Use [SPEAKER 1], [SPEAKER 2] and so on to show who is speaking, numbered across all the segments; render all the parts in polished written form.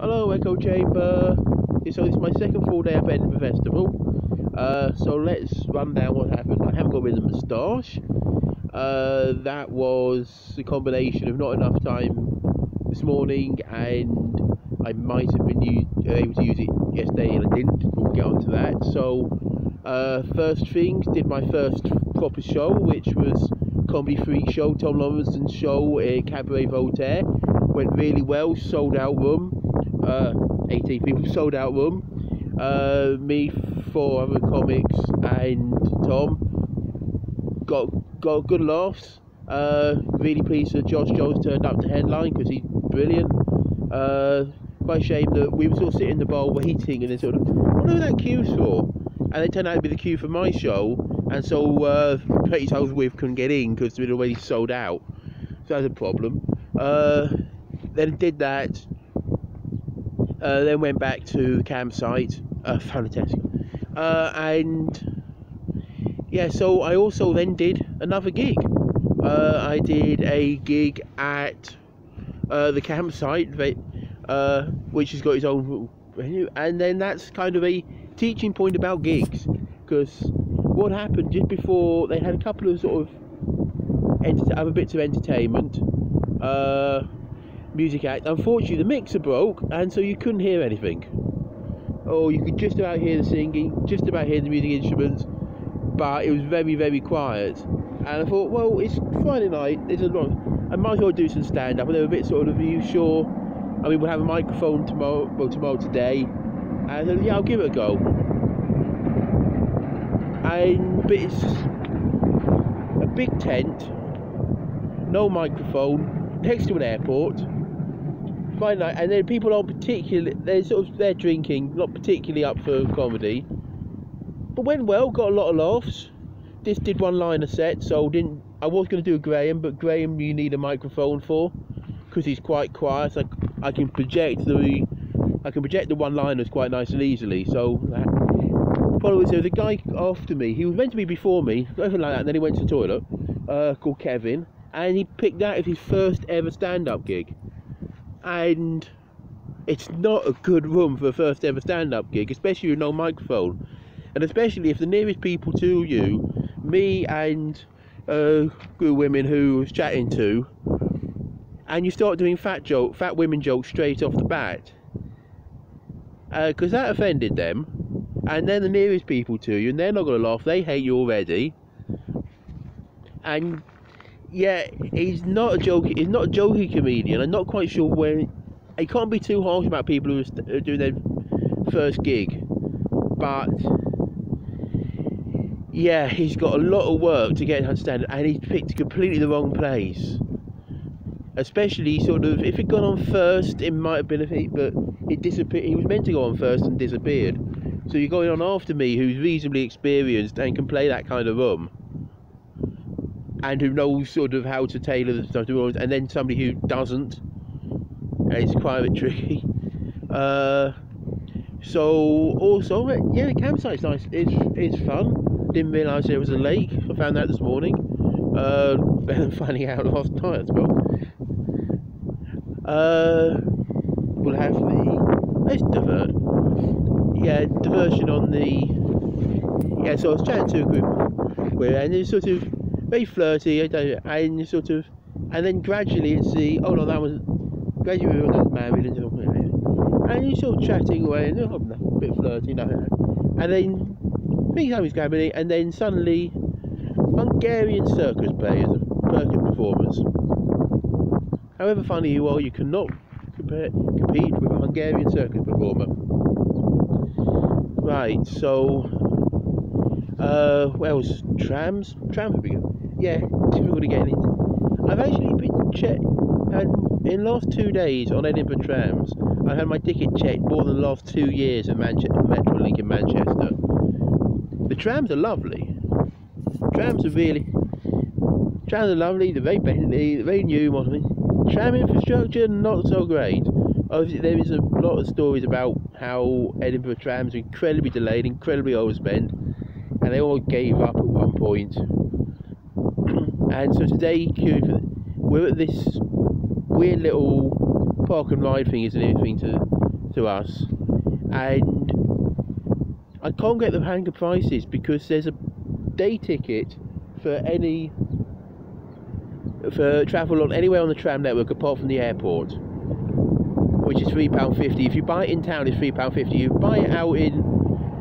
[SPEAKER 1] Hello, Echo Chamber. So this is my second full day up at Edinburgh Festival. So let's run down what happened. I haven't got rid of the moustache. That was a combination of not enough time this morning, and I might have been able to use it yesterday and I didn't. We'll get onto that. So first things, did my first proper show, which was Comedy Freak Show, Tom Lawrenson's show at Cabaret Voltaire. Went really well, sold out room. 18 people, sold out room. Me, 4 other comics, and Tom got good laughs. Really pleased that Josh Jones turned up to headline because he's brilliant. Quite a shame that we were sort of sitting in the bar waiting, and then sort of, what are that queues for? And it turned out to be the queue for my show, and so places I was with couldn't get in because we'd already sold out. So that was a problem. Then did that. Then went back to the campsite, fantastic. And yeah, so I also then did another gig. I did a gig at the campsite, which has got its own venue, and then that's kind of a teaching point about gigs, because what happened just before, they had a couple of sort of other bits of entertainment, music act. Unfortunately, the mixer broke, and so you couldn't hear anything. Oh, you could just about hear the singing, just about hear the music instruments, but it was very, very quiet. And I thought, well, it's Friday night, there's a lot, I might as well do some stand-up. And they were a bit sort of, are you sure? I mean, we'll have a microphone tomorrow, well, today. And I said, yeah, I'll give it a go. But it's a big tent, no microphone, next to an airport. Friday night, and then people aren't particularly, they're drinking, not particularly up for comedy. But went well, got a lot of laughs. Just did one-liner set, so I was going to do a Graham, but Graham you need a microphone for, because he's quite quiet. So I can project the one-liners quite nice and easily. So followers, there was a guy after me. He was meant to be before me, something like that, and then he went to the toilet. Called Kevin, and he picked that as his first ever stand-up gig. And it's not a good room for a first ever stand-up gig, especially with no microphone, and especially if the nearest people to you, me and a group of women who I was chatting to, and you start doing fat women jokes straight off the bat, because that offended them, and then the nearest people to you, and they're not going to laugh, they hate you already. And yeah, he's not a jokey comedian. I'm not quite sure where. He can't be too harsh about people who are doing their first gig, but yeah, he's got a lot of work to get understand, and he's picked completely the wrong place. Especially sort of, if it'd gone on first, it might have been a hit, but it disappeared. He was meant to go on first and disappeared. So you're going on after me, who's reasonably experienced and can play that kind of room, and who knows sort of how to tailor the stuff to the audience, and then somebody who doesn't, and it's quite a bit tricky. So also, yeah, the campsite's nice. It's fun. Didn't realise there was a lake. I found that this morning. Better than finding out last night, I suppose. We'll have let's divert. Yeah, diversion on the. Yeah, so I was chatting to a group, and it's sort of very flirty, and sort of, and then gradually it's the, oh no, that was, gradually we were married, and you're sort of chatting away, and a bit flirty, and then things always grabbing, and then suddenly Hungarian Circus Performers. However funny you are, you cannot compete with a Hungarian Circus Performer. Right, so where else? Trams would be good. Yeah, difficult to get into. I've actually been checked, and in the last 2 days on Edinburgh trams, I've had my ticket checked more than the last 2 years at Metrolink in Manchester. The trams are lovely. Trams are lovely, they're very bendy, they're very new, tram infrastructure, not so great. Obviously, there is a lot of stories about how Edinburgh trams are incredibly delayed, incredibly overspent, and they all gave up at one point. And so today, we're at this weird little park and ride thing, isn't anything to to us, and I can't get the hang of prices because there's a day ticket for travel on anywhere on the tram network apart from the airport, which is £3.50. If you buy it in town, it's £3.50. If you buy it out in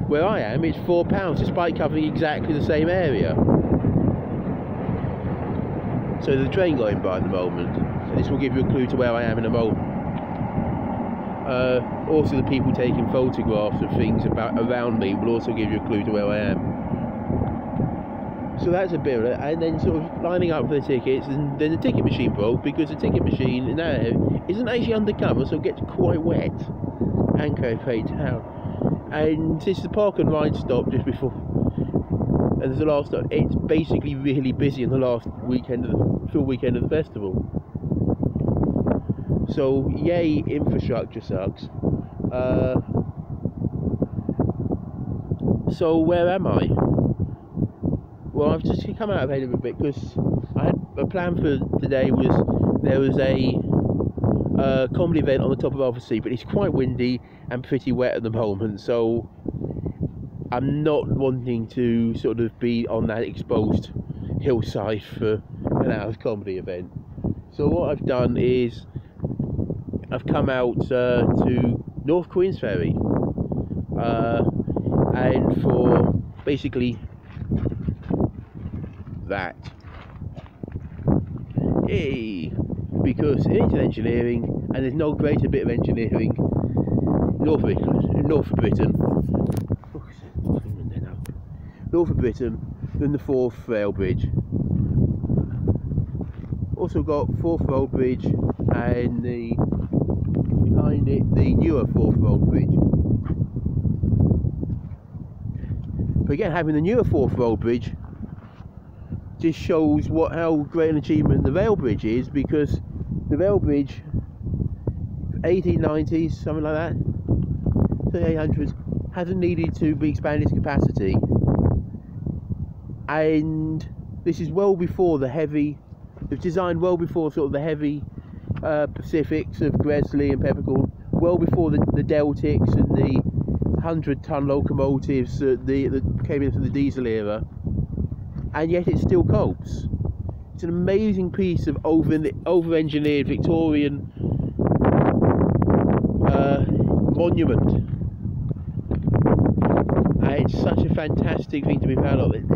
[SPEAKER 1] where I am, it's £4, despite covering exactly the same area. So there's a train going by at the moment, so this will give you a clue to where I am in a moment. Also, the people taking photographs of things around me will also give you a clue to where I am. So that's a bit of it, and then sort of lining up for the tickets, and then the ticket machine broke because the ticket machine in that area isn't actually undercover, so it gets quite wet and very down. And this is the park and ride stop just before, and there's the last stop. It's basically really busy in the last weekend of the full weekend of the festival. So yay, infrastructure sucks. So where am I? Well, I've just come out of Edinburgh a bit because I had a plan for today. There was a comedy event on the top of Alpha, but it's quite windy and pretty wet at the moment, so I'm not wanting to sort of be on that exposed hillside for an hour's comedy event. So what I've done is I've come out to North Queensferry, and for basically that. Yay! Because it's engineering, and there's no greater bit of engineering north of Britain than the Forth Rail Bridge. Also got Forth Road Bridge and behind it the newer Forth Road Bridge. But again, having the newer Forth Road Bridge just shows how great an achievement the rail bridge is, because the rail bridge 1890s, something like that, the 1800s, hasn't needed to be expanded its capacity, and this is well before the heavy, it's designed well before sort of the heavy Pacifics of Gresley and Peppercorn, well before the Deltics and the 100-ton locomotives that came in from the diesel era, and yet it still copes. It's an amazing piece of over-engineered Victorian monument, and it's such a fantastic thing to be proud of. And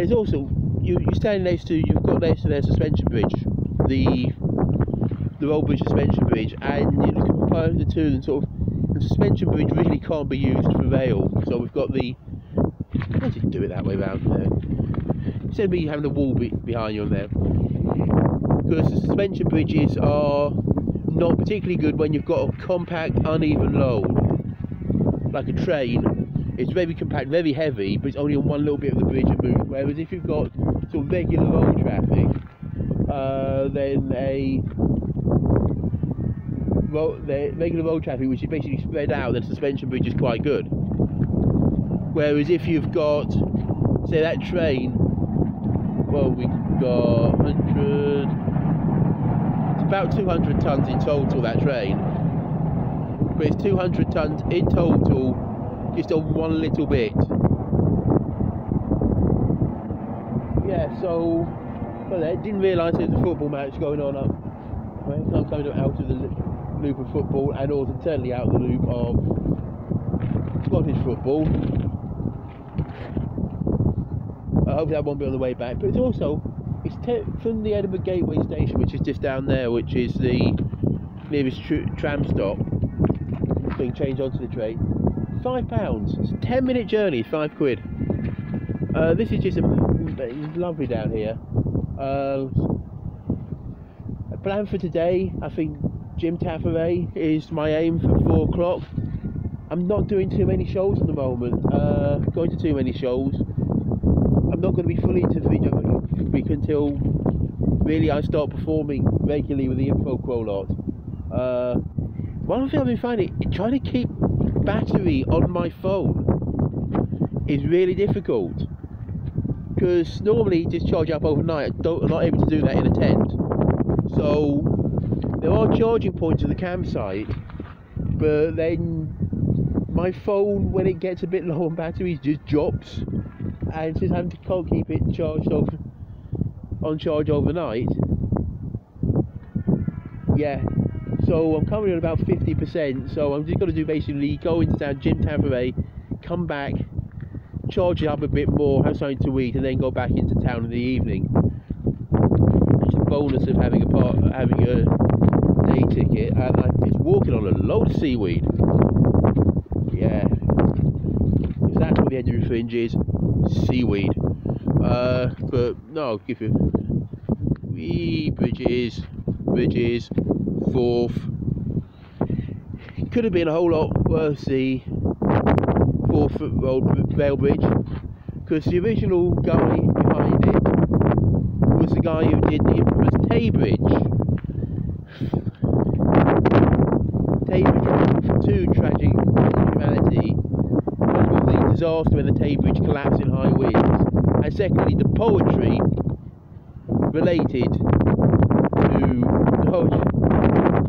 [SPEAKER 1] it's also, you've got next to their suspension bridge, the road bridge suspension bridge, and you can compare the two, and sort of the suspension bridge really can't be used for rail, so we've got the, I didn't do it that way round there, instead of me having the wall behind you on there, because the suspension bridges are not particularly good when you've got a compact uneven load like a train. It's very compact, very heavy, but it's only on one little bit of the bridge and moves, whereas if you've got sort of regular road traffic, then regular road traffic which is basically spread out, then suspension bridge is quite good. Whereas if you've got, say, that train, well, we've got 100, it's about 200 tons in total, that train, but it's 200 tons in total just on one little bit. Yeah, so, well, I didn't realise there was a football match going on up. I'm coming out of the loop of football, and also certainly out of the loop of Scottish football. Hopefully that won't be on the way back, but it's also, from the Edinburgh Gateway station, which is just down there, which is the nearest tram stop, being changed onto the train, £5. It's a 10-minute journey, £5. This is just lovely down here. A plan for today, I think Jim Tafferet is my aim for 4 o'clock. I'm not doing too many shows at the moment, going to too many shows. I'm not going to be fully into Fringe until really I start performing regularly with the Info Quo lot. One thing I've been finding, trying to keep battery on my phone is really difficult, because normally just charge up overnight. I'm not able to do that in a tent. So there are charging points at the campsite, but then my phone, when it gets a bit low on batteries, just drops, and since I can't keep it on charge overnight, yeah, so I'm currently at about 50%, so I'm just going to do basically go into town, gym time for A, come back, charge it up a bit more, have something to eat, and then go back into town in the evening. It's the bonus of having a day ticket, and I'm just walking on a load of seaweed. Yeah, if that's what the Edinburgh Fringe is, seaweed. But no, I'll give you wee bridges, fourth. Could have been a whole lot worse, the 4-foot rail bridge, because the original guy behind it was the guy who did the infamous Tay Bridge. Tay Bridge for two tragic humanity. First of all, the disaster when the Tay Bridge collapsed in high winds, and secondly, the poetry related to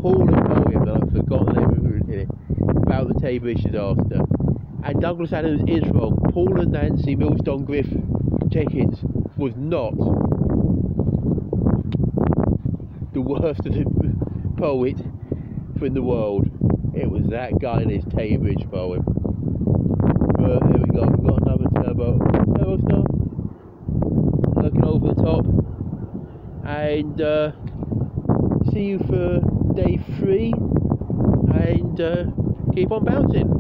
[SPEAKER 1] Paul and poem that I've forgotten the name of it, about the Tay Bridge disaster. And Douglas Adams is wrong. Paul and Nancy Millstone Griff Jenkins was not the worst of the poet in the world. It was that guy in his Tay Bridge poem. But there we go, we've got another turbo star looking over the top. And see you for day 3, and keep on bouncing.